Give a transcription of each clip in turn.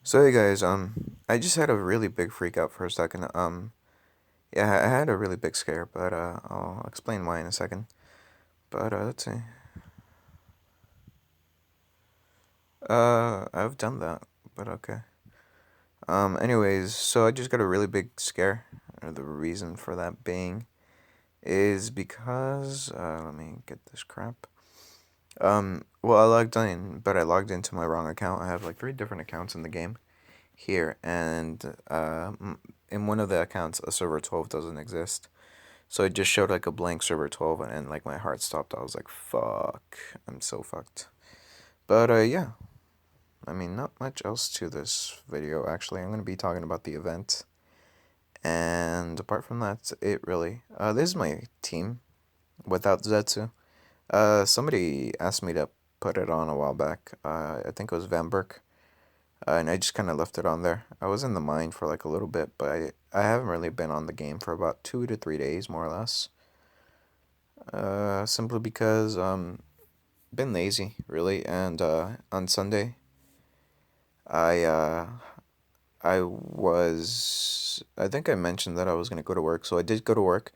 So hey guys, I just had a really big freak out for a second. Yeah, I had a really big scare, but I'll explain why in a second. But let's see. I've done that, but okay. Anyways, so I just got a really big scare. The reason for that being is because let me get this crap. Well, I logged in, but I logged into my wrong account. I have like three different accounts in the game here, and in one of the accounts, a server 12 doesn't exist. So it just showed like a blank server 12 and like my heart stopped. I was like, fuck, I'm so fucked. But yeah, I mean, not much else to this video actually. I'm going to be talking about the event. And apart from that, it really. This is my team without Zetsu. Somebody asked me to put it on a while back. I think it was Vamberk. And I just kind of left it on there. I was in the mine for like a little bit, but I haven't really been on the game for about 2 to 3 days, more or less. Simply because been lazy really, and on Sunday I uh, I think I mentioned that I was gonna go to work, so I did go to work,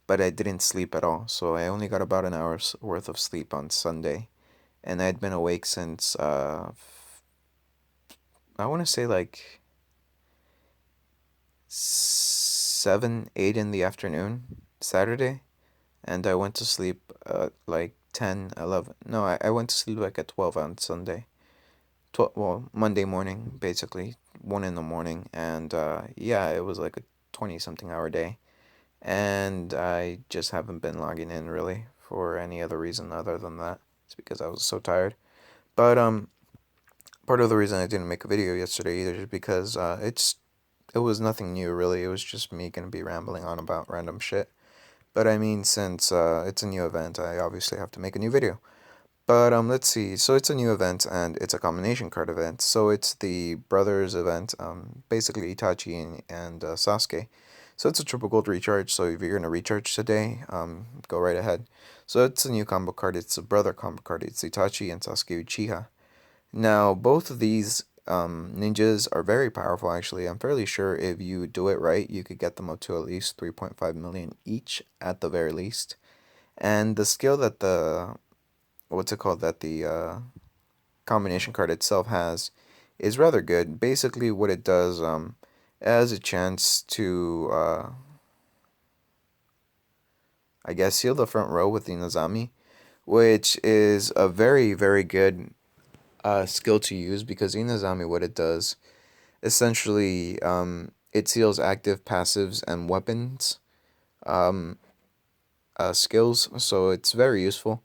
but I didn't sleep at all. So I only got about an hour's worth of sleep on Sunday, and I had been awake since I want to say like 7, 8 in the afternoon Saturday, and I went to sleep like 10, 11. No, I went to sleep like at 12 on Sunday. Well, Monday morning, basically, 1 in the morning, and yeah, it was like a 20 something hour day, and I just haven't been logging in really for any other reason other than that. It's because I was so tired. But part of the reason I didn't make a video yesterday either is because it was nothing new really. It was just me gonna be rambling on about random shit. But I mean, since it's a new event, I obviously have to make a new video. But let's see. So it's a new event and it's a combination card event. So it's the brothers event. Basically Itachi and Sasuke. So it's a triple gold recharge. So if you're gonna recharge today, go right ahead. So it's a new combo card. It's a brother combo card. It's Itachi and Sasuke Uchiha. Now both of these ninjas are very powerful. Actually, I'm fairly sure if you do it right, you could get them up to at least 3.5 million each at the very least. And the skill that the what's it called that the combination card itself has is rather good. Basically, what it does, it has a chance to, I guess, seal the front row with the Nozami, which is a very, very good skill to use because Inazami, what it does, essentially, it seals active, passives, and weapons um, skills, so it's very useful.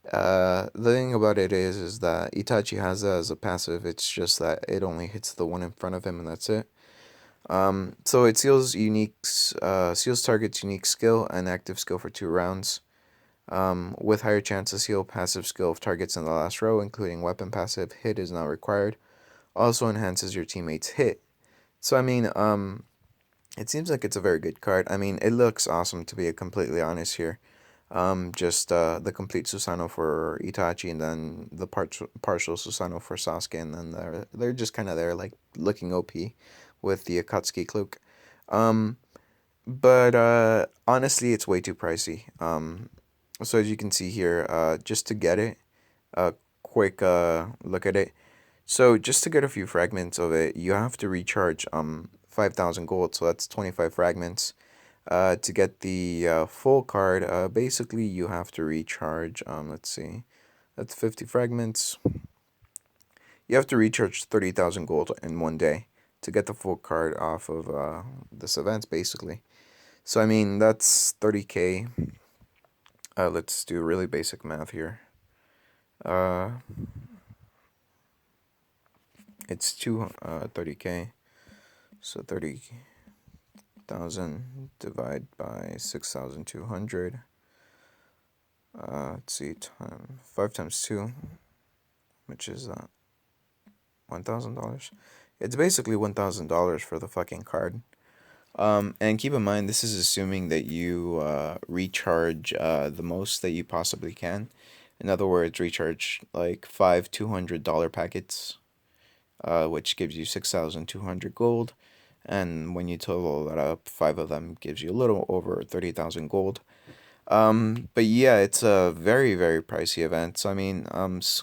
The thing about it is that Itachi has that as a passive. It's just that it only hits the one in front of him, and that's it. So it seals target's unique skill and active skill for 2 rounds. With higher chance to seal passive skill of targets in the last row, including weapon passive. Hit is not required. Also enhances your teammate's hit. So I mean, it seems like it's a very good card. I mean, it looks awesome to be completely honest here. Just the complete Susano for Itachi, and then the partial Susano for Sasuke, and then they're just kind of there, like looking OP with the Akatsuki cloak. Um, but honestly, it's way too pricey. So as you can see here, just to get it, a quick look at it. So just to get a few fragments of it, you have to recharge 5,000 gold. So that's 25 fragments. To get the full card, basically you have to recharge. Let's see, that's 50 fragments. You have to recharge 30,000 gold in 1 day to get the full card off of this event, basically. So I mean that's 30k. Let's do really basic math here. Uh, it's 30k. So 30,000 divided by 6,200. Let's see, 5 times 2, which is $1,000. It's basically $1,000 for the fucking card. And keep in mind, this is assuming that you recharge the most that you possibly can. In other words, recharge like 5 $200 packets. which gives you 6,200 gold. And when you total that up, 5 of them gives you a little over 30,000 gold. But yeah, it's a very, very pricey event. So, I mean,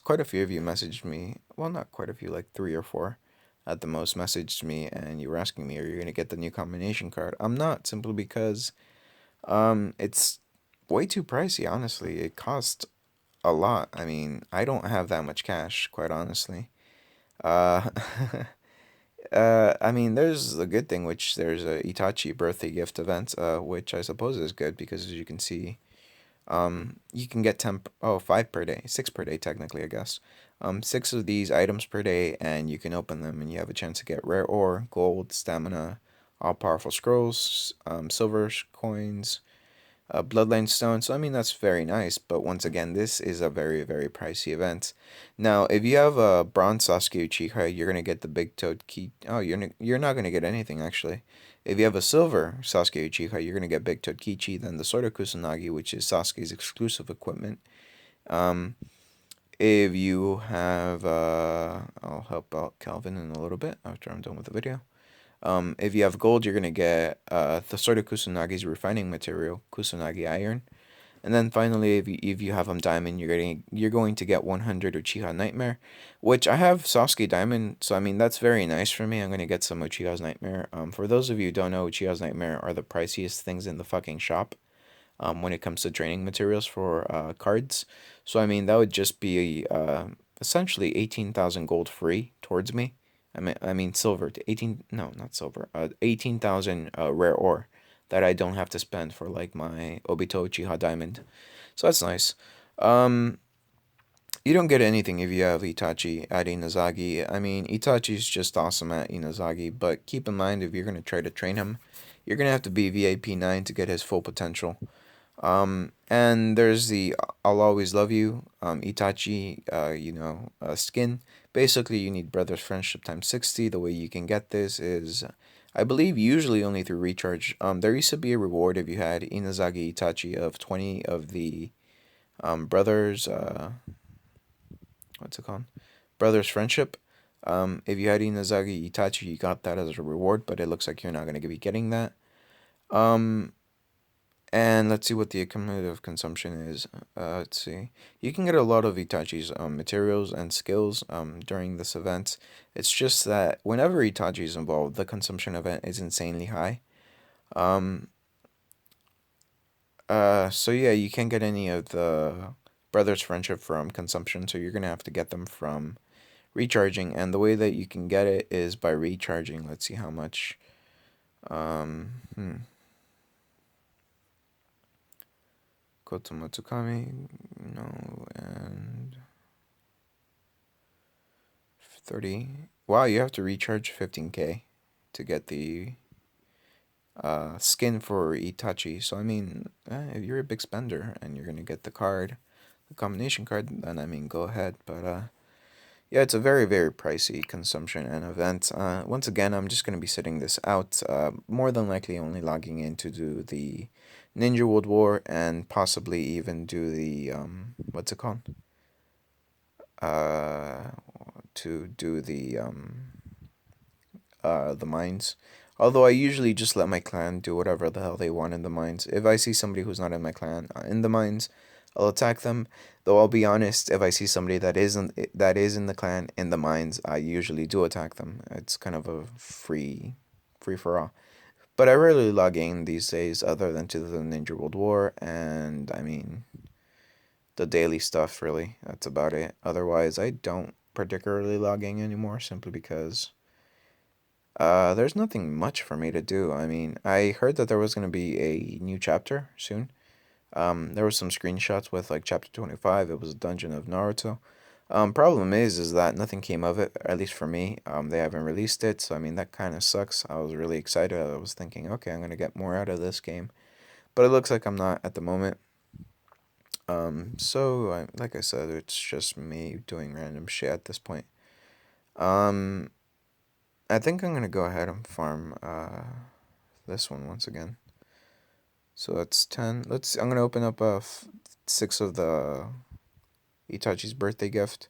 quite a few of you messaged me. Well, not quite a few, like 3 or 4 at the most messaged me, and you were asking me, are you going to get the new combination card? I'm not, simply because it's way too pricey, honestly. It costs a lot. I mean, I don't have that much cash, quite honestly. Uh, I mean, there's a good thing, which there's a Itachi birthday gift event, which I suppose is good because as you can see, you can get 5 per day, 6 per day technically, I guess. 6 of these items per day, and you can open them, and you have a chance to get rare ore, gold, stamina, all powerful scrolls, silver coins, Bloodline Stone. So I mean that's very nice, but once again, this is a very very pricey event. Now, if you have a bronze Sasuke Uchiha, you're gonna get the Big Toad Key. Oh, you're not gonna get anything actually. If you have a silver Sasuke Uchiha, you're gonna get Big Toad Kichi, then the Sword of Kusanagi, which is Sasuke's exclusive equipment. Um, if you have, I'll help out Calvin in a little bit after I'm done with the video. If you have gold, you're gonna get the Sword of Kusanagi's refining material, Kusanagi iron. And then finally, if you have diamond, you're going to get 100 Uchiha Nightmare, which I have Sasuke Diamond, so I mean that's very nice for me. I'm gonna get some Uchiha's Nightmare. For those of you who don't know, Uchiha's Nightmare are the priciest things in the fucking shop. When it comes to training materials for cards, so I mean that would just be essentially 18,000 gold free towards me. I mean silver to 18. No, not silver. 18,000 rare ore that I don't have to spend for like my Obito Uchiha Diamond. So that's nice. Um, you don't get anything if you have Itachi at Inazagi. I mean, Itachi's just awesome at Inazagi, but keep in mind if you're going to try to train him, you're going to have to be VIP 9 to get his full potential. And there's the I'll Always Love You, Itachi, skin. Basically, you need Brother's Friendship times 60. The way you can get this is, I believe, usually only through recharge. There used to be a reward if you had Inazagi Itachi of 20 of the brothers, what's it called? Brothers Friendship. If you had Inazagi Itachi, you got that as a reward, but it looks like you're not going to be getting that. Um, And let's see what the cumulative consumption is. Let's see. You can get a lot of Itachi's materials and skills during this event. It's just that whenever Itachi is involved, the consumption event is insanely high. Um, so yeah, you can't get any of the brothers' friendship from consumption, so you're gonna have to get them from recharging. And the way that you can get it is by recharging. Let's see how much. Um, hmm. Koto Matsukami, no, and 30. Wow, you have to recharge 15k to get the skin for Itachi. So, I mean, if you're a big spender and you're going to get the card, the combination card, then I mean, go ahead. But, yeah, it's a very, very pricey consumption and event. Once again, I'm just going to be sitting this out. More than likely, only logging in to do the Ninja World War and possibly even do the, what's it called? Uh, to do the mines. Although I usually just let my clan do whatever the hell they want in the mines. If I see somebody who's not in my clan in the mines, I'll attack them. Though I'll be honest, if I see somebody that is in the clan in the mines, I usually do attack them. It's kind of a free for all. But I rarely log in these days, other than to the Ninja World War, and I mean the daily stuff. Really, that's about it. Otherwise, I don't particularly log in anymore, simply because there's nothing much for me to do. I mean, I heard that there was going to be a new chapter soon. There was some screenshots with like chapter 25. It was a dungeon of Naruto. Problem is that nothing came of it, at least for me. They haven't released it, so I mean that kind of sucks. I was really excited. I was thinking, okay, I'm gonna get more out of this game, but it looks like I'm not at the moment. Like I said, it's just me doing random shit at this point. Um, I think I'm gonna go ahead and farm this one once again. So that's 10. I'm gonna open up 6 of the Itachi's birthday gift.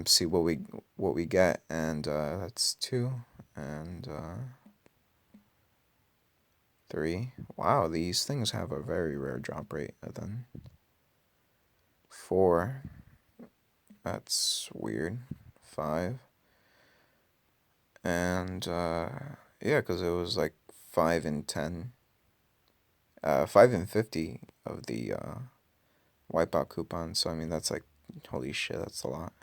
see what we get, and that's 2 and 3. Wow, these things have a very rare drop rate. And then 4, that's weird. 5, and yeah, because it was like 5 and 10, 5 and 50 of the wipeout coupons. So I mean, that's like, holy shit, that's a lot.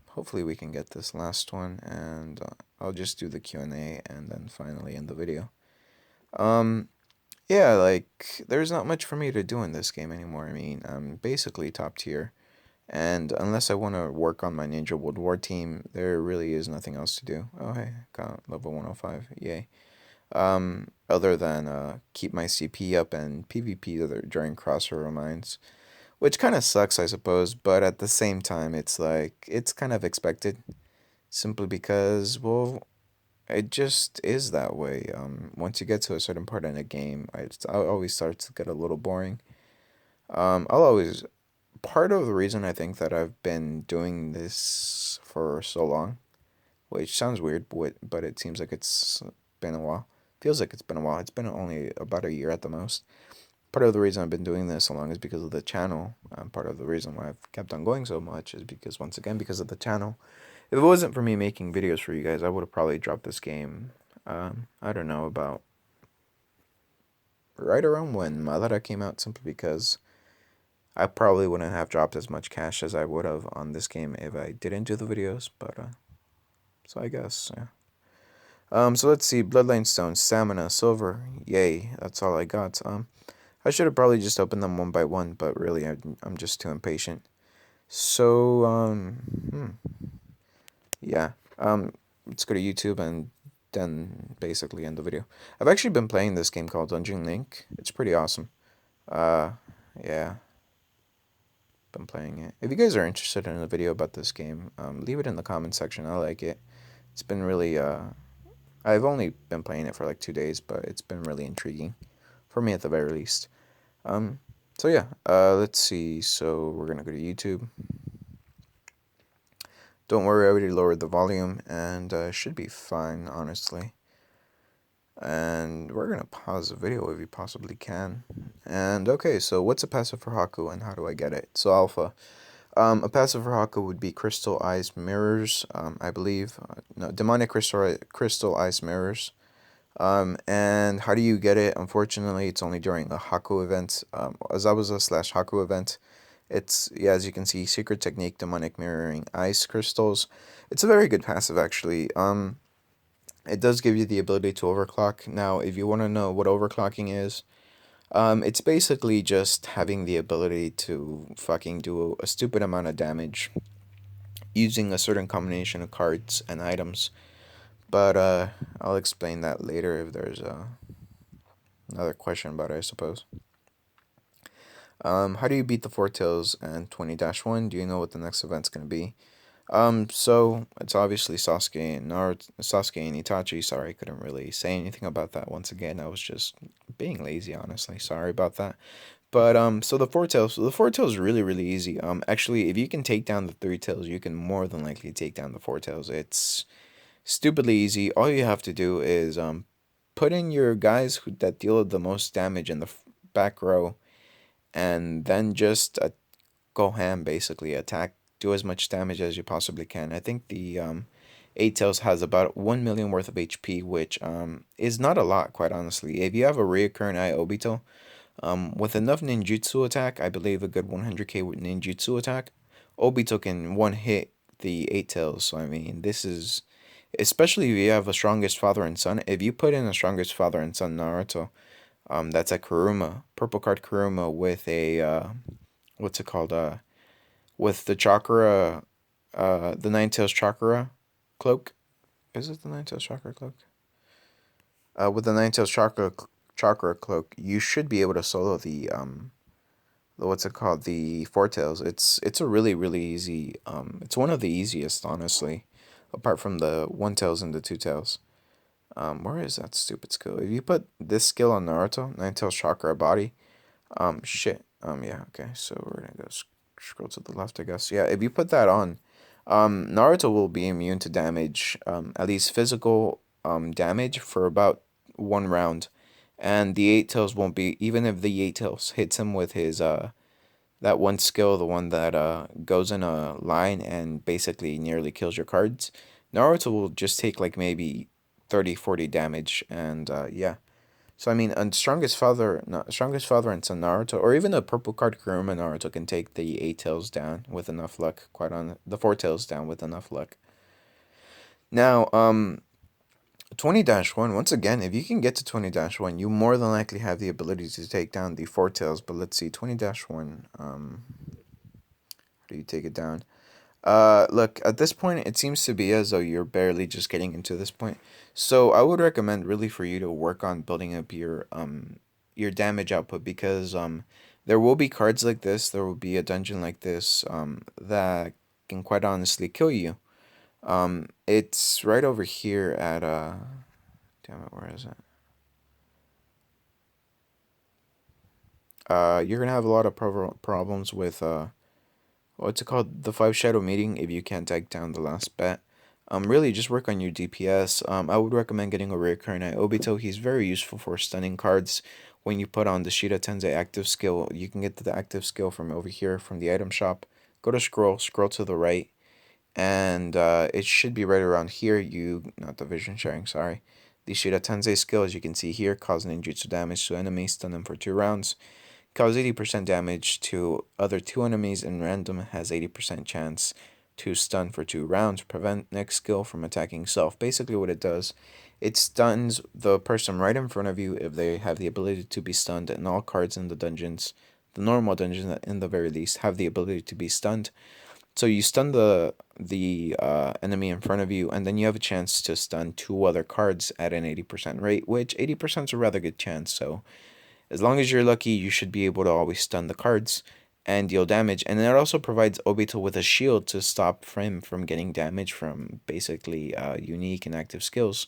Hopefully we can get this last one, and I'll just do the Q&A and then finally end the video. Yeah, like, there's not much for me to do in this game anymore. I mean, I'm basically top tier, and unless I want to work on my Ninja World War team, there really is nothing else to do. Oh, hey, got level 105, yay. Other than keep my CP up and PvP during Crossroad Mines, which kind of sucks, I suppose, but at the same time, it's like, it's kind of expected, simply because, well, it just is that way. Once you get to a certain part in a game, I always start to get a little boring. I'll always, part of the reason I think that I've been doing this for so long, which sounds weird, but it seems like it's been a while. Feels like it's been a while. It's been only about a year at the most. Part of the reason I've been doing this so long is because of the channel. Part of the reason why I've kept on going so much is because, once again, because of the channel. If it wasn't for me making videos for you guys, I would have probably dropped this game, I don't know, about right around when Malada came out, simply because I probably wouldn't have dropped as much cash as I would have on this game if I didn't do the videos, but, so I guess, yeah. So let's see, Bloodline Stone, Stamina, Silver, yay, that's all I got. I should have probably just opened them one by one, but really, I'm just too impatient. So, yeah, let's go to YouTube and then basically end the video. I've actually been playing this game called Dungeon Link. It's pretty awesome. Uh, yeah, been playing it. If you guys are interested in a video about this game, leave it in the comment section. I like it. It's been really, I've only been playing it for like 2 days, but it's been really intriguing, for me at the very least. So yeah, let's see. So we're gonna go to YouTube. Don't worry, I already lowered the volume, and should be fine, honestly. And we're gonna pause the video if you possibly can. And okay, so what's a passive for Haku, and how do I get it? So alpha. A passive for Haku would be Crystal Ice Mirrors, I believe. No, Demonic Crystal Ice Mirrors. And how do you get it? Unfortunately, it's only during a Haku event, Azabuza/Haku event. It's, yeah, as you can see, Secret Technique, Demonic Mirroring Ice Crystals. It's a very good passive, actually. It does give you the ability to overclock. Now, if you want to know what overclocking is, it's basically just having the ability to fucking do a stupid amount of damage using a certain combination of cards and items. But I'll explain that later if there's another question about it, I suppose. How do you beat the Four Tails and 20-1? Do you know what the next event's going to be? So it's obviously Sasuke and Sasuke and Itachi. Sorry, I couldn't really say anything about that once again. I was just being lazy, honestly. Sorry about that. But so the Four Tails, is really, really easy. Actually, if you can take down the Three Tails, you can more than likely take down the Four Tails. It's stupidly easy. All you have to do is put in your guys that deal the most damage in the back row, and then just go ham, basically attack, do as much damage as you possibly can. I think the Eight Tails has about 1 million worth of HP, which is not a lot, quite honestly. If you have a reoccurring Eye Obito, with enough ninjutsu attack, I believe a good 100k with ninjutsu attack, Obito can one hit the Eight Tails. So I mean, this is, especially if you have a strongest father and son. If you put in a strongest father and son Naruto, that's at Kuruma, purple card Kuruma with a what's it called? With the chakra, the Nine Tails chakra cloak. Is it the Nine Tails chakra cloak? With the Nine Tails chakra cloak, you should be able to solo the what's it called? The Four Tails. It's a really, really easy. It's one of the easiest, honestly, apart from the One Tails and the Two Tails. Where is that stupid skill? If you put this skill on Naruto, Nine Tails chakra body, shit. Yeah. Okay. So we're gonna go scroll to the left, I guess. Yeah, if you put that on, Naruto will be immune to damage, at least physical damage for about 1 round, and the Eight Tails won't be, even if the Eight Tails hits him with his that one skill, the one that goes in a line and basically nearly kills your cards. Naruto will just take like maybe 30-40 damage, and yeah. So I mean, and strongest father and son Naruto, or even a purple card Kuruma Naruto can take the Eight Tails down with enough luck. Quite on the Four Tails down with enough luck. Now, 20-1. Once again, if you can get to 20-1, you more than likely have the ability to take down the Four Tails. But let's see, 20-1. How do you take it down? Look, at this point, it seems to be as though you're barely just getting into this point. So I would recommend really for you to work on building up your damage output, because there will be cards like this, there will be a dungeon like this that can quite honestly kill you. It's right over here at damn it, where is it? You're gonna have a lot of problems with what's it called? The Five Shadow Meeting if you can't take down the last bet. Really just work on your DPS. I would recommend getting a rare Kurenai Obito. He's very useful for stunning cards. When you put on the Shida Tensei active skill, you can get the active skill from over here from the item shop. Go to scroll to the right, and it should be right around here. Not the vision sharing, sorry. The Shida Tensei skill, as you can see here, cause ninjutsu damage to enemies, stun them for 2 rounds. Cause 80% damage to other 2 enemies, and random has 80% chance to stun for 2 rounds. Prevent next skill from attacking self. Basically what it does, it stuns the person right in front of you if they have the ability to be stunned, and all cards in the dungeons, the normal dungeons in the very least, have the ability to be stunned. So you stun the enemy in front of you, and then you have a chance to stun 2 other cards at an 80% rate, which 80% is a rather good chance. So as long as you're lucky, you should be able to always stun the cards and deal damage. And it also provides Obito with a shield to stop him from getting damage from basically unique and active skills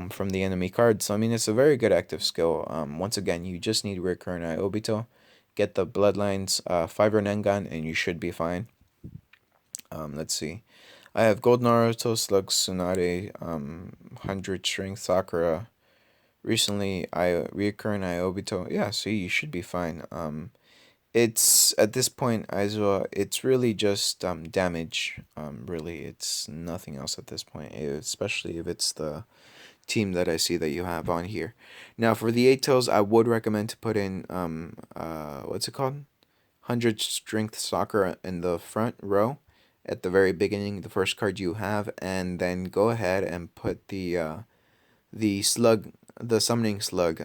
from the enemy cards. So I mean, it's a very good active skill. Once again, you just need Kurenai Obito, get the Bloodlines 5 Nengan, and you should be fine. Let's see. I have Gold Naruto, Slug Tsunade, 100 Strength Sakura. Recently, I Kurenai Obito. Yeah, see, you should be fine. It's at this point, Aizawa, it's really just damage. Really, it's nothing else at this point, especially if it's the team that I see that you have on here. Now, for the Eight Tails, I would recommend to put in what's it called? 100 Strength Sakura in the front row at the very beginning, the first card you have, and then go ahead and put the slug, the summoning slug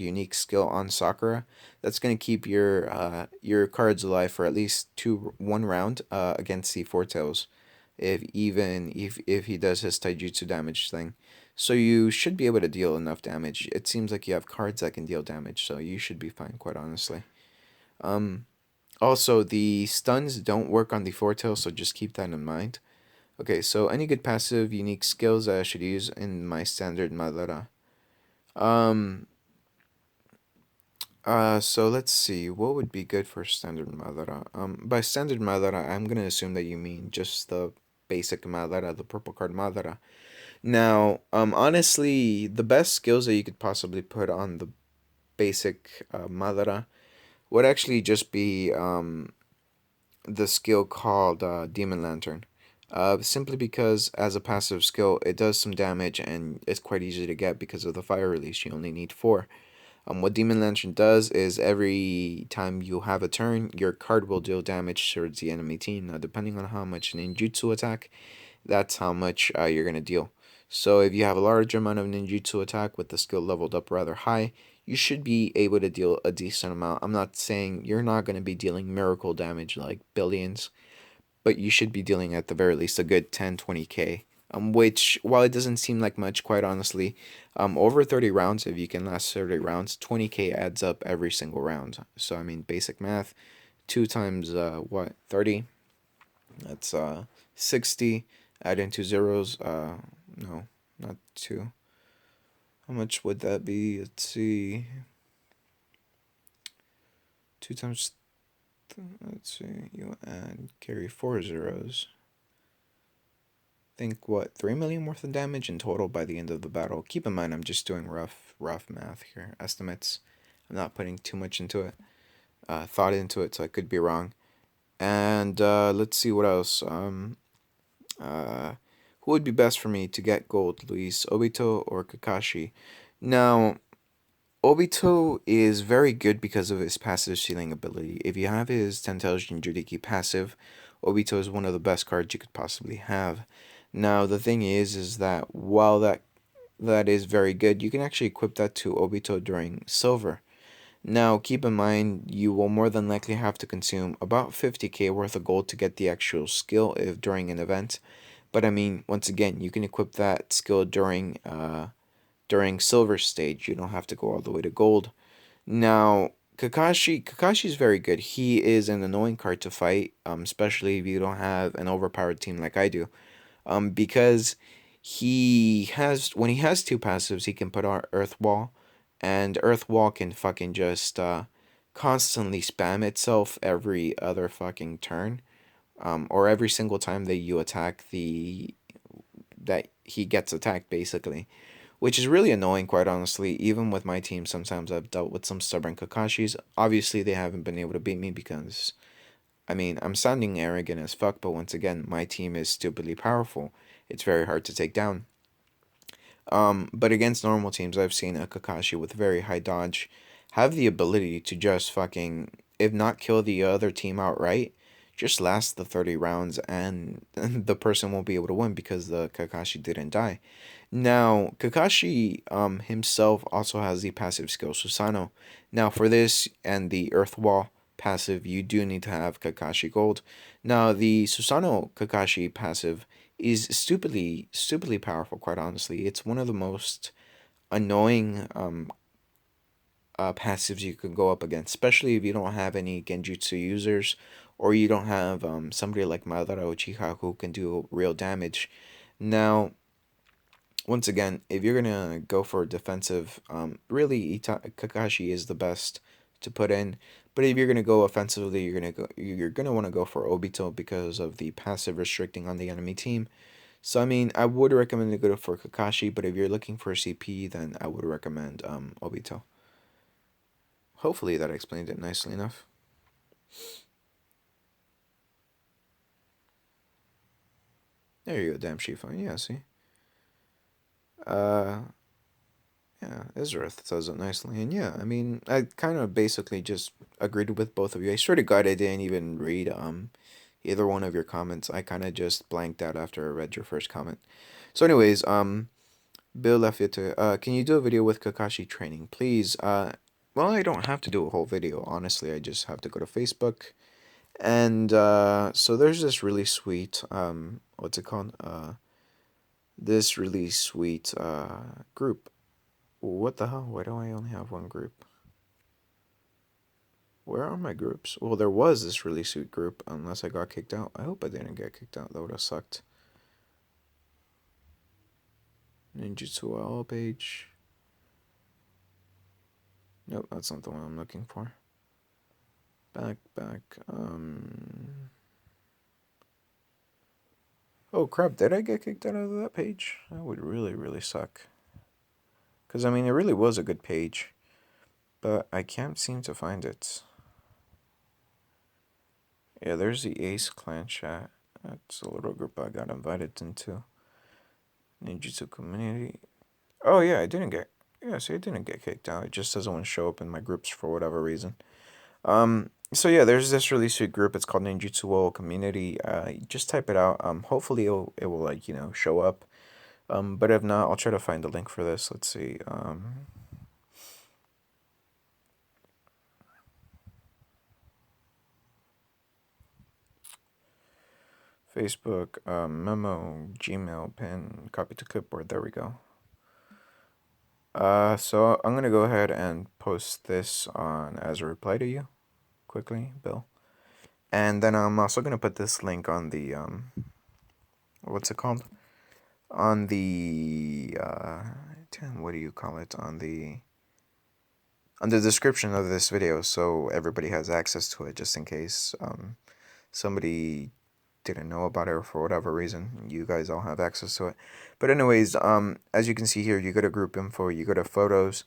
unique skill on Sakura. That's gonna keep your cards alive for at least 1 round against the Four Tails, if he does his taijutsu damage thing. So you should be able to deal enough damage. It seems like you have cards that can deal damage, so you should be fine, quite honestly. Um, Also, the stuns don't work on the Four Tails, so just keep that in mind. Okay, so any good passive unique skills that I should use in my standard Madara. Um, so let's see, what would be good for standard Madara? By standard Madara, I'm gonna assume that you mean just the basic Madara, the purple card Madara. Now, honestly, the best skills that you could possibly put on the basic Madara would actually just be the skill called Demon Lantern. Simply because as a passive skill, it does some damage and it's quite easy to get because of the fire release. You only need 4. What Demon Lantern does is every time you have a turn, your card will deal damage towards the enemy team. Now, depending on how much ninjutsu attack, that's how much you're going to deal. So if you have a large amount of ninjutsu attack with the skill leveled up rather high, you should be able to deal a decent amount. I'm not saying you're not going to be dealing miracle damage like billions, but you should be dealing at the very least a good 10-20k. Which, while it doesn't seem like much, quite honestly, over 30 rounds, if you can last 30 rounds, 20k adds up every single round. So, I mean, basic math, 2 times, 30? That's 60. Add in 2 zeros. No, not 2. How much would that be? Let's see. 2 times Let's see. You add carry 4 zeros. Think what 3 million worth of damage in total by the end of the battle. Keep in mind, I'm just doing rough math here, estimates. I'm not putting too much into it, thought into it, so I could be wrong. And let's see what else. Uh, who would be best for me to get gold, Luis, Obito or Kakashi? Now, Obito is very good because of his passive sealing ability. If you have his Tentel Jinchuriki passive, Obito is one of the best cards you could possibly have. Now, the thing is that while that is very good, you can actually equip that to Obito during Silver. Now, keep in mind, you will more than likely have to consume about 50k worth of gold to get the actual skill if during an event. But I mean, once again, you can equip that skill during silver stage. You don't have to go all the way to gold. Now, Kakashi's very good. He is an annoying card to fight, especially if you don't have an overpowered team like I do. Because he has when he has two passives, he can put on Earth Wall, and Earth Wall can fucking just constantly spam itself every other fucking turn, or every single time that you attack that he gets attacked basically, which is really annoying, quite honestly. Even with my team, sometimes I've dealt with some stubborn Kakashis. Obviously, they haven't been able to beat me because, I mean, I'm sounding arrogant as fuck, but once again, my team is stupidly powerful. It's very hard to take down. But against normal teams, I've seen a Kakashi with very high dodge have the ability to just fucking, if not kill the other team outright, just last the 30 rounds and the person won't be able to win because the Kakashi didn't die. Now, Kakashi himself also has the passive skill Susanoo. Now, for this and the Earth Wall passive, you do need to have Kakashi Gold. Now, the Susanoo Kakashi passive is stupidly powerful, quite honestly. It's one of the most annoying passives you can go up against, especially if you don't have any Genjutsu users or you don't have somebody like Madara Uchiha who can do real damage. Now, once again, if you're gonna go for a defensive, really Kakashi is the best to put in. But if you're gonna go offensively, you're gonna want to go for Obito because of the passive restricting on the enemy team. So I mean, I would recommend to go for Kakashi, but if you're looking for CP, then I would recommend Obito. Hopefully that explained it nicely enough. There you go, damn Shifa. Yeah, see. Uh, Yeah, Isrith does it nicely. And yeah, I mean, I kind of basically just agreed with both of you. I swear to God, I didn't even read either one of your comments. I kind of just blanked out after I read your first comment. So, anyways, Bill Lafitte, can you do a video with Kakashi training, please? Well, I don't have to do a whole video. Honestly, I just have to go to Facebook, and so there's this really sweet what's it called? This really sweet group. What the hell? Why do I only have one group? Where are my groups? Well, there was this really sweet group, unless I got kicked out. I hope I didn't get kicked out. That would have sucked. Ninjutsu all page. Nope, that's not the one I'm looking for. Back. Oh crap, did I get kicked out of that page? That would really suck. Because, I mean, it really was a good page. But I can't seem to find it. Yeah, there's the Ace Clan chat. That's a little group I got invited into. Ninjutsu community. Oh yeah, I didn't get. Yeah, see, I didn't get kicked out. It just doesn't want to show up in my groups for whatever reason. So yeah, there's this really sweet group. It's called Ninjutsu World Community. Just type it out. Hopefully it will like show up. But if not, I'll try to find a link for this. Let's see. Facebook, memo, Gmail, pen, copy to clipboard. There we go. So I'm gonna go ahead and post this on as a reply to you, quickly, Bill. And then I'm also gonna put this link on the what's it called? On the damn, what do you call it? On the on the description of this video so everybody has access to it, just in case somebody didn't know about it or for whatever reason. You guys all have access to it. But anyways, as you can see here, you go to group info, you go to photos,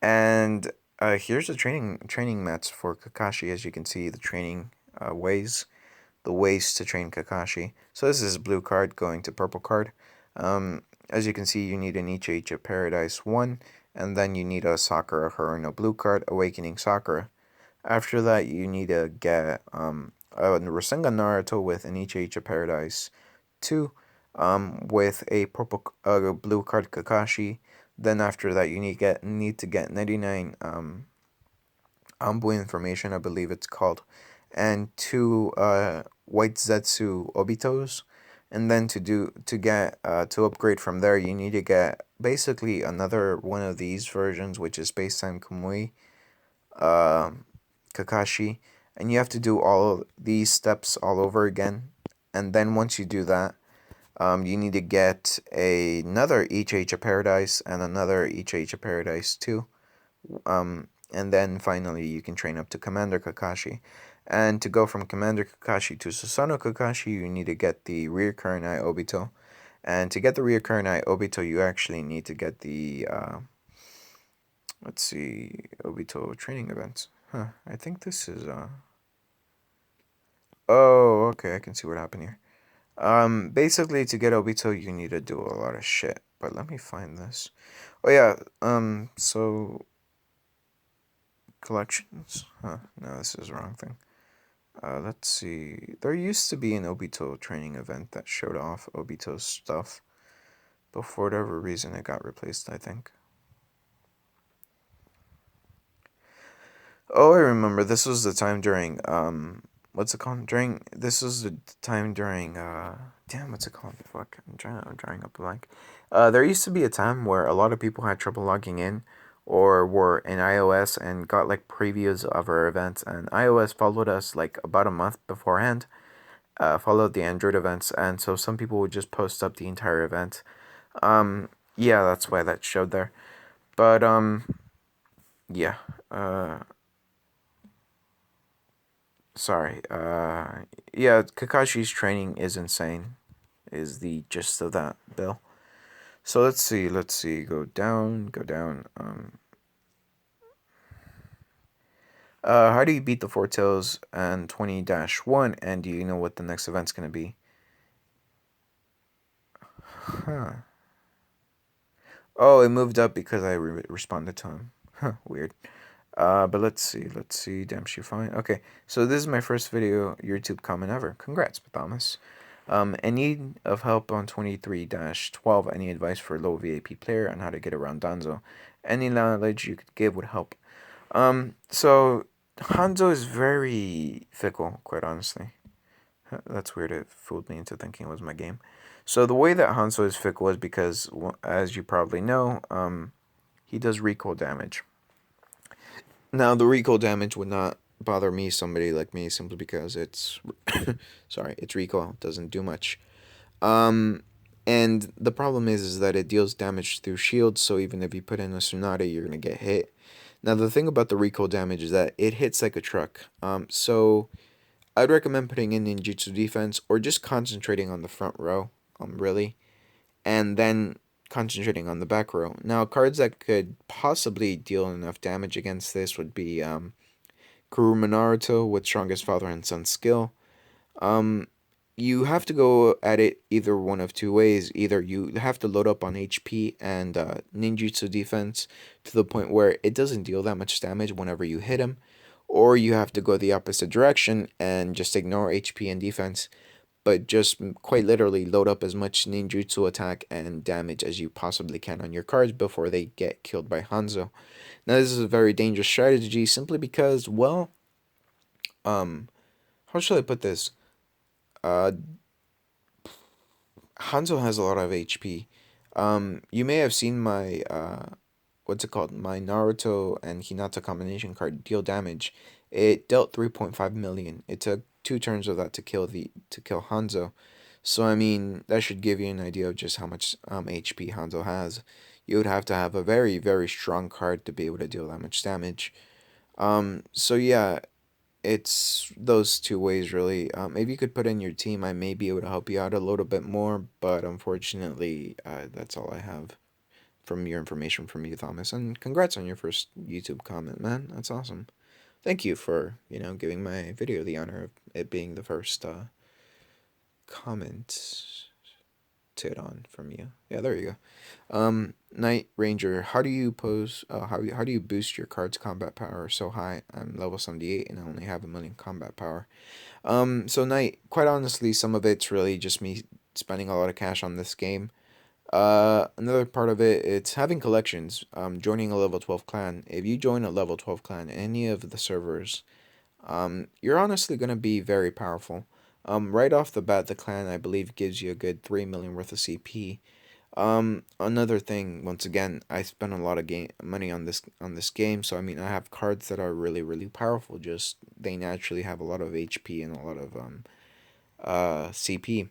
and here's the training mats for Kakashi. As you can see, the training the ways to train Kakashi. So this is blue card going to purple card. As you can see, you need an Ichi of Paradise 1, and then you need a Sakura Haruno blue card, Awakening Sakura. After that, you need to get a Rasengan Naruto with an Ichi of Paradise 2, with a blue card Kakashi. Then after that, you need to get 99 Anbu information, I believe it's called, and 2 white Zetsu Obitos. And then to upgrade from there, you need to get basically another one of these versions, which is Space Time Kamui Kakashi, and you have to do all of these steps all over again. And then once you do that, you need to get another Ichi of Paradise and another Ichi of Paradise 2. And then finally you can train up to Commander Kakashi. And to go from Commander Kakashi to Susanoo Kakashi, you need to get the Reoccurring Eye Obito. And to get the Reoccurring Eye Obito, you actually need to get the, let's see, Obito training events. Huh, I think this is, oh, okay, I can see what happened here. Basically, to get Obito, you need to do a lot of shit. But let me find this. Oh, yeah, so collections? Huh, no, this is the wrong thing. Let's see. There used to be an Obito training event that showed off Obito's stuff, but for whatever reason it got replaced, I think. Oh, I remember. This was the time during, what's it called? This was the time during, damn, what's it called? Fuck, I'm drawing up a blank. There used to be a time where a lot of people had trouble logging in, or were in iOS and got like previews of our events, and iOS followed us like about a month beforehand, followed the Android events, and so some people would just post up the entire event. Yeah, that's why that showed there. But yeah. Sorry. Yeah, Kakashi's training is insane, is the gist of that, Bill. So let's see, go down. How do you beat the Four Tails and 20-1, and do you know what the next event's gonna be? Huh. Oh, it moved up because I responded to him. Huh, weird. But let's see, damn, she fine. Okay, so this is my first video YouTube comment ever. Congrats, Thomas. In need of help on 23-12, any advice for a low VAP player on how to get around Danzo? Any knowledge you could give would help. So Hanzo is very fickle, quite honestly. That's weird, it fooled me into thinking it was my game. So the way that Hanzo is fickle is because, as you probably know, he does recoil damage. Now, the recoil damage would not bother me, somebody like me, simply because it's sorry, it's recoil, it doesn't do much. And the problem is that it deals damage through shields, so even if you put in a Tsunade, you're gonna get hit. Now, the thing about the recoil damage is that it hits like a truck. So I'd recommend putting in ninjutsu defense or just concentrating on the front row, really, and then concentrating on the back row. Now, cards that could possibly deal enough damage against this would be Kuruma Naruto with Strongest Father and Son skill. You have to go at it either one of two ways. Either you have to load up on HP and ninjutsu defense to the point where it doesn't deal that much damage whenever you hit him, or you have to go the opposite direction and just ignore HP and defense, but just quite literally load up as much ninjutsu attack and damage as you possibly can on your cards before they get killed by Hanzo. Now, this is a very dangerous strategy simply because, well, how should I put this? Hanzo has a lot of HP. You may have seen my, what's it called? My Naruto and Hinata combination card, Deal Damage. It dealt 3.5 million. It took 2 turns of that to kill Hanzo. So, I mean, that should give you an idea of just how much HP Hanzo has. you would have to have a very, very strong card to be able to deal that much damage. So yeah, it's those two ways really. If you could put in your team, I may be able to help you out a little bit more, but unfortunately, that's all I have from your information from you, Thomas. And congrats on your first YouTube comment, man. That's awesome. Thank you for, giving my video the honor of it being the first comment tit on from you. Yeah, there you go. Night Ranger, how do you how do you boost your card's combat power so high? I'm level 78 and I only have 1,000,000 combat power. So Knight, quite honestly, some of it's really just me spending a lot of cash on this game. Another part of it, it's having collections. Joining a level 12 clan. If you join a level 12 clan, any of the servers, you're honestly gonna be very powerful. Right off the bat, the clan I believe gives you a good 3 million worth of CP. Another thing, once again, I spent a lot of game money on this game, so I mean, I have cards that are really, really powerful. Just they naturally have a lot of HP and a lot of CP.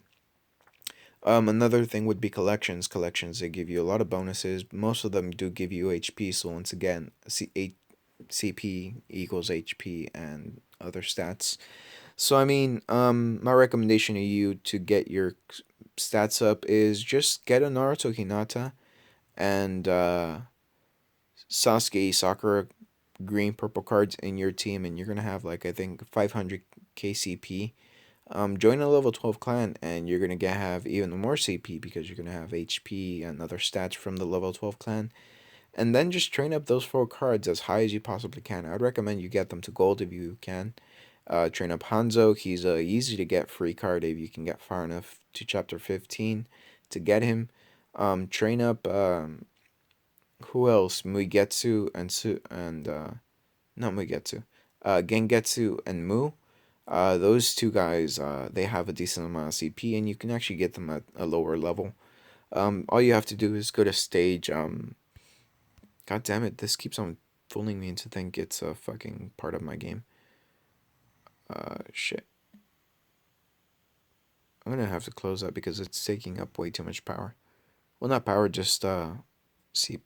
Another thing would be collections. Collections, they give you a lot of bonuses. Most of them do give you HP. So once again, CP equals HP and other stats. So I mean, my recommendation to you to get your stats up is just get a Naruto Hinata and Sasuke Sakura green purple cards in your team, and you're gonna have like I think 500 KCP. Join a level 12 clan, and you're gonna have even more CP because you're gonna have HP and other stats from the level 12 clan. And then just train up those 4 cards as high as you possibly can. I'd recommend you get them to gold if you can. Train up Hanzo. He's a easy to get free card if you can get far enough to chapter 15 to get him. Train up who else? Muigetsu and not Muigetsu. Gengetsu and Mu. Those two guys, they have a decent amount of CP, and you can actually get them at a lower level. All you have to do is go to stage. God damn it! This keeps on fooling me into think it's a fucking part of my game. Shit. I'm gonna have to close that because it's taking up way too much power. Well, not power, just C,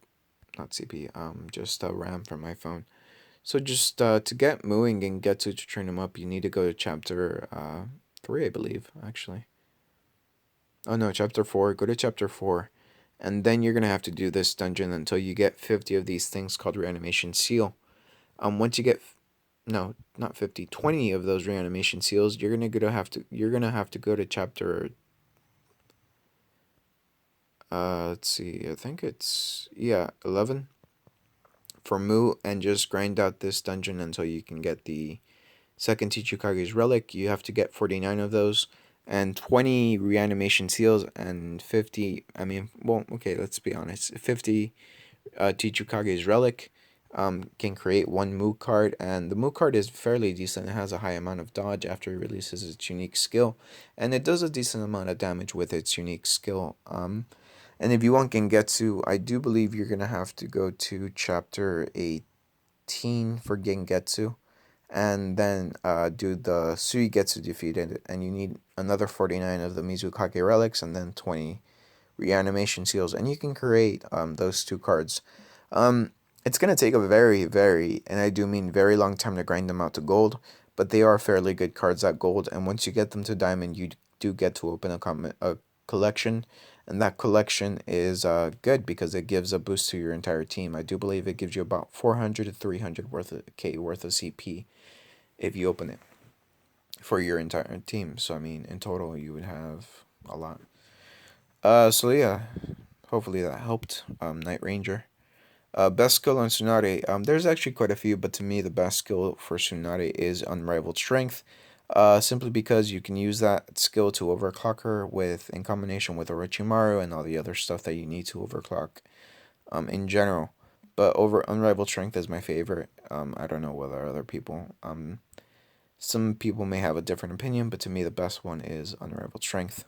not CP. Just RAM from my phone. So just to get moving and get to train him up, you need to go to chapter 3, I believe, actually. Oh no, chapter 4. Go to chapter 4. And then you're going to have to do this dungeon until you get 50 of these things called reanimation seal. Once you get no, not 50, 20 of those reanimation seals, you're going to have to go to chapter let's see. I think it's 11 for Mu, and just grind out this dungeon until you can get the second Tichukage's relic. You have to get 49 of those and 20 reanimation seals and 50, I mean, well, okay, let's be honest, 50 Tichukage's relic. Can create 1 Mu card, and the Mu card is fairly decent. It has a high amount of dodge after it releases its unique skill, and it does a decent amount of damage with its unique skill. And if you want Gengetsu, I do believe you're gonna have to go to chapter 18 for Gengetsu, and then do the Suigetsu defeated, and you need another 49 of the Mizukage relics, and then 20 reanimation seals, and you can create those 2 cards. It's going to take a very, very, and I do mean very long time to grind them out to gold, but they are fairly good cards at gold, and once you get them to diamond, you do get to open a collection, and that collection is good because it gives a boost to your entire team. I do believe it gives you about 400 to 300 worth of CP if you open it for your entire team. So I mean, in total, you would have a lot. So yeah, hopefully that helped. Night Ranger. Best skill on Tsunade. There's actually quite a few, but to me, the best skill for Tsunade is Unrivaled Strength. Simply because you can use that skill to overclock her in combination with Orochimaru and all the other stuff that you need to overclock. In general, but over Unrivaled Strength is my favorite. I don't know whether other people. Some people may have a different opinion, but to me, the best one is Unrivaled Strength.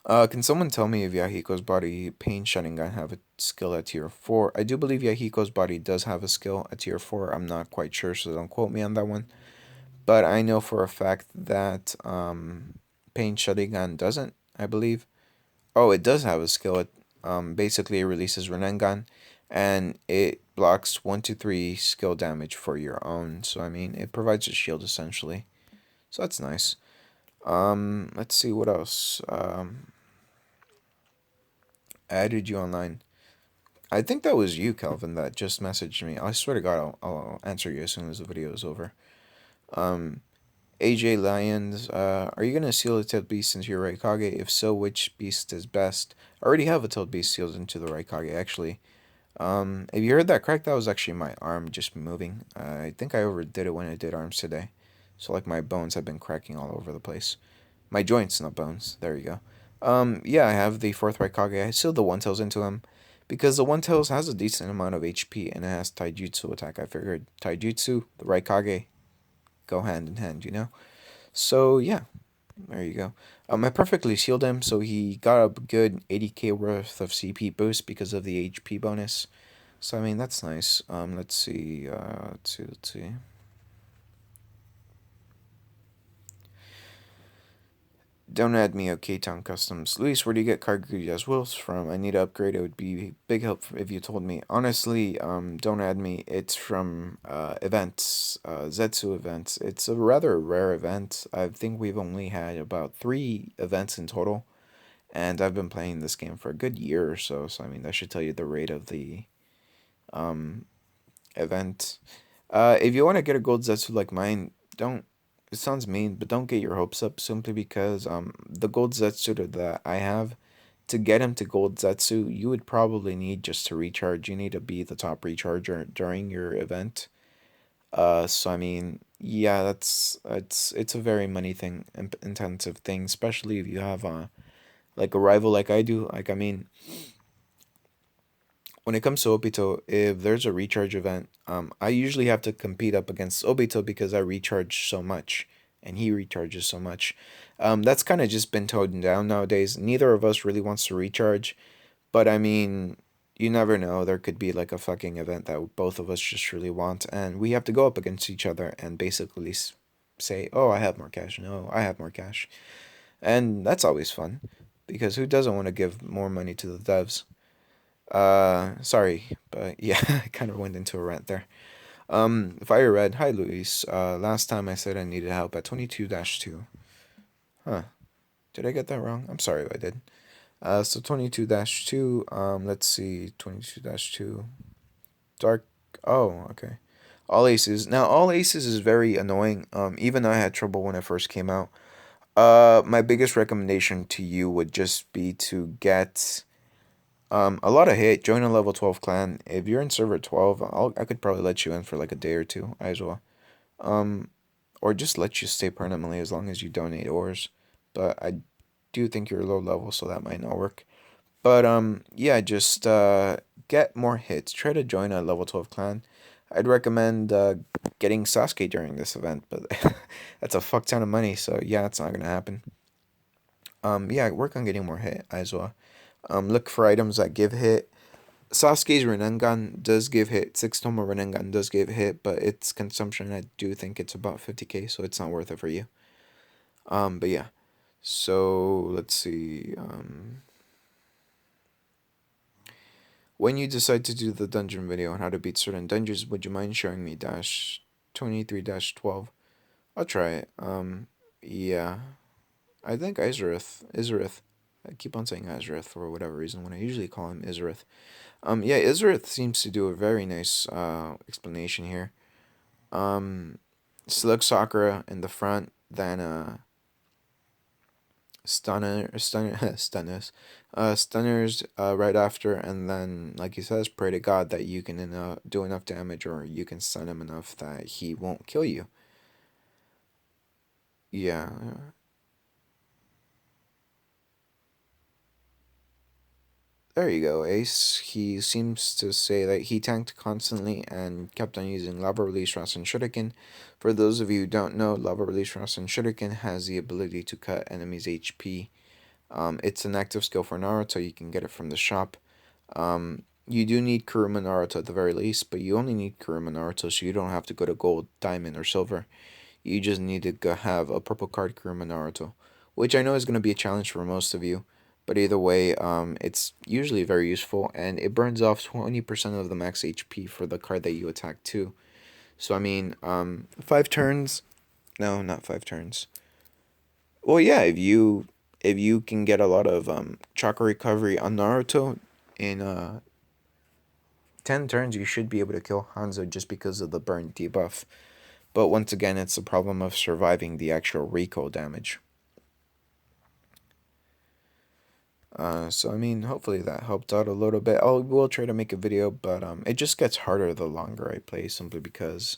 Can someone tell me if Yahiko's body Pain Sharingan have a skill at tier 4? I do believe Yahiko's body does have a skill at tier 4. I'm not quite sure, so don't quote me on that one. But I know for a fact that Pain Sharingan doesn't, I believe. Oh, it does have a skill. Basically, it releases Renengan, and it blocks 1 to 3 skill damage for your own. So I mean, it provides a shield essentially. So that's nice. Let's see what else. I added you online. I think that was you, Calvin, that just messaged me. I swear to God, I'll answer you as soon as the video is over. Um, AJ Lyons, are you gonna seal a tailed beast into your Raikage? If so, which beast is best? I already have a tailed beast sealed into the Raikage, actually. Have you heard that crack? That was actually my arm just moving. I think I overdid it when I did arms today. So, like, my bones have been cracking all over the place. My joints, not bones. There you go. Yeah, I have the fourth Raikage. I sealed the One Tails into him because the One Tails has a decent amount of HP and it has Taijutsu attack. I figured Taijutsu, the Raikage, go hand in hand, you know? So, yeah, there you go. I perfectly sealed him, so he got a good 80k worth of CP boost because of the HP bonus. So, I mean, that's nice. Let's see. Let's see. Don't add me, okay, Town Customs. Luis, where do you get Cargujas Wolves from? I need to upgrade. It would be big help if you told me. Honestly, don't add me. It's from events, Zetsu events. It's a rather rare event. I think we've only had about 3 events in total, and I've been playing this game for a good year or so. So I mean, that should tell you the rate of the um event. If you want to get a gold Zetsu like mine, don't. It sounds mean, but don't get your hopes up simply because the gold Zetsu that I have, to get him to gold Zetsu, you would probably need just to recharge. You need to be the top recharger during your event. So I mean, yeah, it's a very money thing, intensive thing, especially if you have like a rival like I do. Like I mean, when it comes to Obito, if there's a recharge event, I usually have to compete up against Obito because I recharge so much and he recharges so much. That's kind of just been toned down nowadays. Neither of us really wants to recharge, but I mean, you never know. There could be like a fucking event that both of us just really want, and we have to go up against each other and basically say, "Oh, I have more cash." No, I have more cash, and that's always fun because who doesn't want to give more money to the devs? Sorry, but yeah, I kind of went into a rant there. Fire Red, hi Luis. Last time I said I needed help at 22-2. Huh, did I get that wrong? I'm sorry if I did. So 22-2, let's see, 22-2. Dark, oh, okay. All Aces. Now, All Aces is very annoying. Even I had trouble when it first came out. My biggest recommendation to you would just be to get a lot of hate. Join a level 12 clan. If you're in server 12, I could probably let you in for like a day or two as well. Um, or just let you stay permanently as long as you donate ores. But I do think you're low level, so that might not work. But yeah, just get more hits. Try to join a level 12 clan. I'd recommend getting Sasuke during this event, but that's a fuck ton of money, so yeah, it's not gonna happen. Yeah, work on getting more hit as well. Look for items that give hit. Sasuke's Renengan does give hit. Six Tomo Renengan does give hit, but its consumption, I do think it's about 50k, so it's not worth it for you. But yeah. So let's see. When you decide to do the dungeon video on how to beat certain dungeons, would you mind showing me dash 23-12? I'll try it. Yeah. I think Izarith. I keep on saying Izarith for whatever reason when I usually call him Izarith. Yeah, Izarith seems to do a very nice explanation here. Slug Sakura in the front, then stunners, stunners right after, and then like he says, pray to God that you can do enough damage, or you can stun him enough that he won't kill you. Yeah. There you go, Ace. He seems to say that he tanked constantly and kept on using Lava Release Rasen Shuriken. For those of you who don't know, Lava Release Rasen Shuriken has the ability to cut enemies' HP. It's an active skill for Naruto. You can get it from the shop. You do need Kuruma Naruto at the very least, but you only need Kuruma Naruto, so you don't have to go to gold, diamond, or silver. You just need to have a purple card Kuruma Naruto, which I know is going to be a challenge for most of you. But either way, it's usually very useful, and it burns off 20% of the max HP for the card that you attack too. So I mean, 5 turns. No, not 5 turns. Well, yeah, if you can get a lot of chakra recovery on Naruto in 10 turns, you should be able to kill Hanzo just because of the burn debuff. But once again, it's the problem of surviving the actual recoil damage. So I mean, hopefully that helped out a little bit. I will try to make a video, but it just gets harder the longer I play, simply because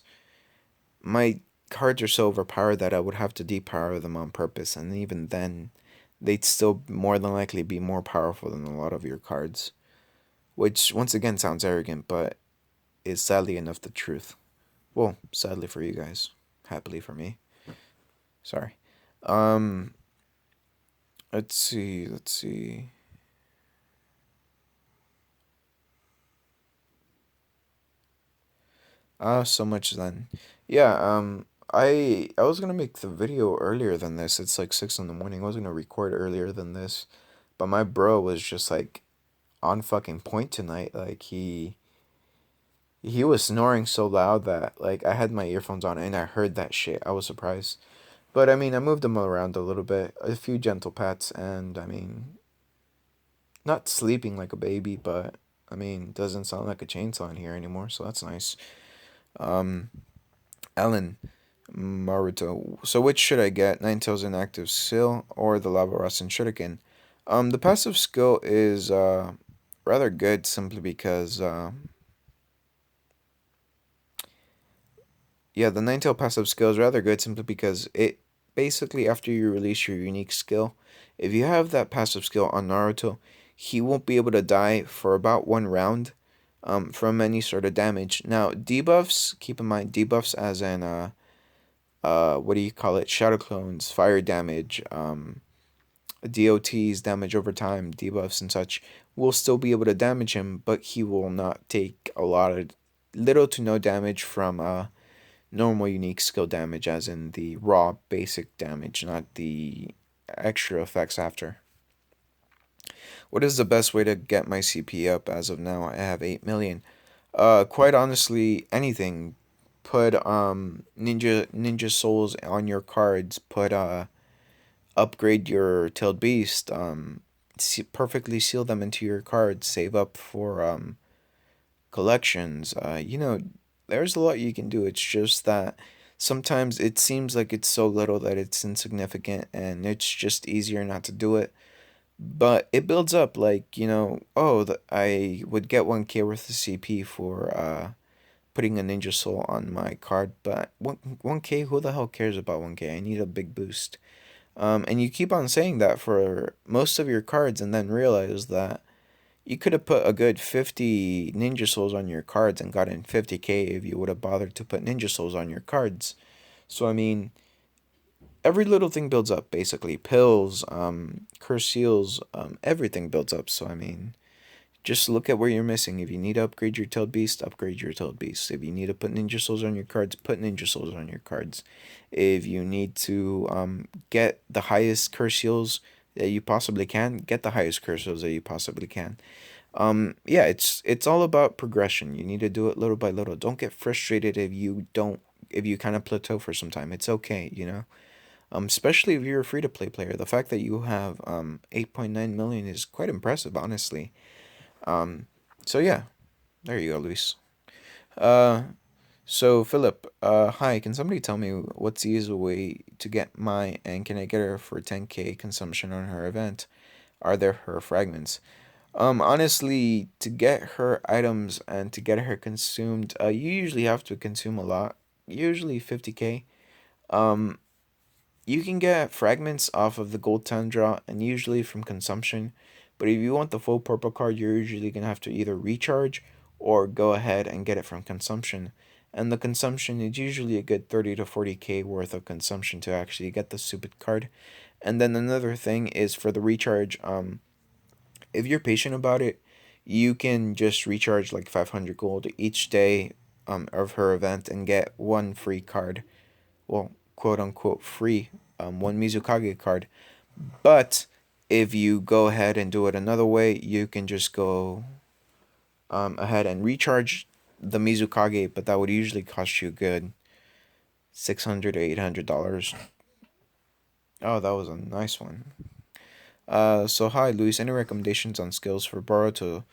my cards are so overpowered that I would have to depower them on purpose, and even then, they'd still more than likely be more powerful than a lot of your cards. Which once again sounds arrogant, but is sadly enough the truth. Well, sadly for you guys, happily for me. Sorry. Um, let's see. So much then. Yeah, I was gonna make the video earlier than this. It's like 6 in the morning. I was gonna record earlier than this, but my bro was just like on fucking point tonight. Like he was snoring so loud that like I had my earphones on and I heard that shit. I was surprised. But I mean, I moved him around a little bit, a few gentle pats, and I mean, not sleeping like a baby, but I mean, doesn't sound like a chainsaw in here anymore, so that's nice. Um, Ellen, Maruto. So which should I get? Ninetales Inactive Skill or the Lava Rasen Shuriken? The passive skill is rather good simply because yeah, the Ninetale passive skill is rather good simply because it basically, after you release your unique skill, if you have that passive skill on Naruto, he won't be able to die for about 1 round from any sort of damage. Now, debuffs, keep in mind debuffs as in what do you call it? Shadow clones, fire damage, DOTs, damage over time, debuffs and such will still be able to damage him, but he will not take a lot of little to no damage from normal unique skill damage, as in the raw basic damage, not the extra effects after. What is the best way to get my CP up? As of now, I have 8 million. Quite honestly, anything. Put ninja souls on your cards. Put upgrade your tailed beast. Perfectly seal them into your cards. Save up for collections. There's a lot you can do. It's just that sometimes it seems like it's so little that it's insignificant, and it's just easier not to do it. But it builds up, like, oh, I would get 1K worth of CP for putting a Ninja Soul on my card, but 1K, who the hell cares about 1K? I need a big boost. And you keep on saying that for most of your cards, and then realize that you could have put a good 50 Ninja Souls on your cards and gotten 50K if you would have bothered to put Ninja Souls on your cards. So, I mean, every little thing builds up, basically. Pills, curse seals, everything builds up. So, I mean, just look at where you're missing. If you need to upgrade your Tailed Beast, upgrade your Tailed Beast. If you need to put Ninja Souls on your cards, put Ninja Souls on your cards. If you need to get the highest curse seals that you possibly can, get the highest curse seals that you possibly can. Yeah, it's all about progression. You need to do it little by little. Don't get frustrated if you kind of plateau for some time. It's okay. Especially if you're a free to play player. The fact that you have 8.9 million is quite impressive, honestly. Um, so yeah, there you go, Luis. Uh, so Philip, hi. Can somebody tell me what's the easiest way to get my, and can I get her for 10K consumption on her event? Are there her fragments? Honestly, to get her items and to get her consumed, you usually have to consume a lot. Usually 50K. Um, you can get fragments off of the gold tundra and usually from consumption. But if you want the full purple card, you're usually gonna have to either recharge or go ahead and get it from consumption. And the consumption is usually a good 30 to 40K worth of consumption to actually get the stupid card. And then another thing is for the recharge, if you're patient about it, you can just recharge like 500 gold each day of her event and get one free card. Well, quote unquote free, one Mizukage card. But If you go ahead and do it another way, you can just go ahead and recharge the Mizukage, but that would usually cost you a good $600 to $800. Oh, that was a nice one. So hi Luis, any recommendations on skills for Boruto,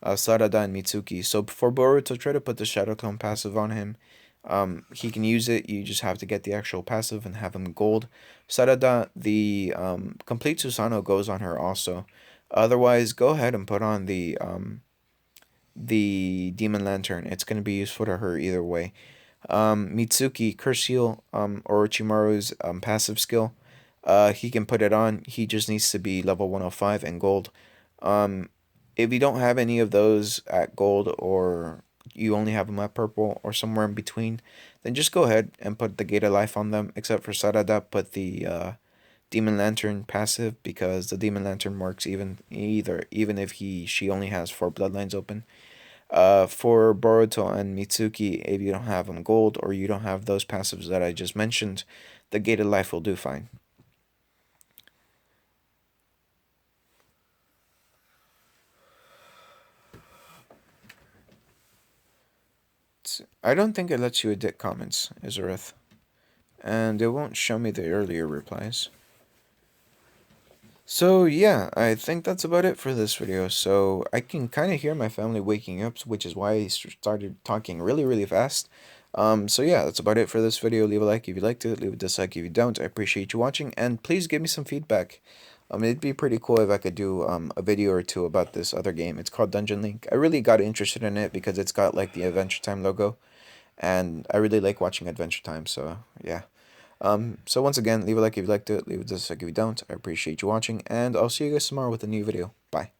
Sarada, and Mitsuki? So for Boruto, try to put the Shadow Clone passive on him. He can use it. You just have to get the actual passive and have him gold. Sarada, the complete Susano goes on her also. Otherwise, go ahead and put on the Demon Lantern. It's gonna be useful to her either way. Mitsuki, Curse Heal, Orochimaru's passive skill. He can put it on. He just needs to be level 105 and gold. If you don't have any of those at gold, or you only have them at purple or somewhere in between, then just go ahead and put the Gate of Life on them. Except for Sarada, put the Demon Lantern passive, because the Demon Lantern works even if she only has 4 bloodlines open. For Boruto and Mitsuki, if you don't have them gold or you don't have those passives that I just mentioned, the Gate of Life will do fine. I don't think it lets you edit comments, Izareth. And it won't show me the earlier replies. So yeah, I think that's about it for this video. So I can kind of hear my family waking up, which is why I started talking really, really fast. So yeah, that's about it for this video. Leave a like if you liked it, leave a dislike if you don't. I appreciate you watching, and please give me some feedback. It'd be pretty cool if I could do a video or two about this other game. It's called Dungeon Link. I really got interested in it because it's got like the Adventure Time logo, and I really like watching Adventure Time. So yeah. So once again, leave a like if you liked it, leave a dislike if you don't. I appreciate you watching, and I'll see you guys tomorrow with a new video. Bye.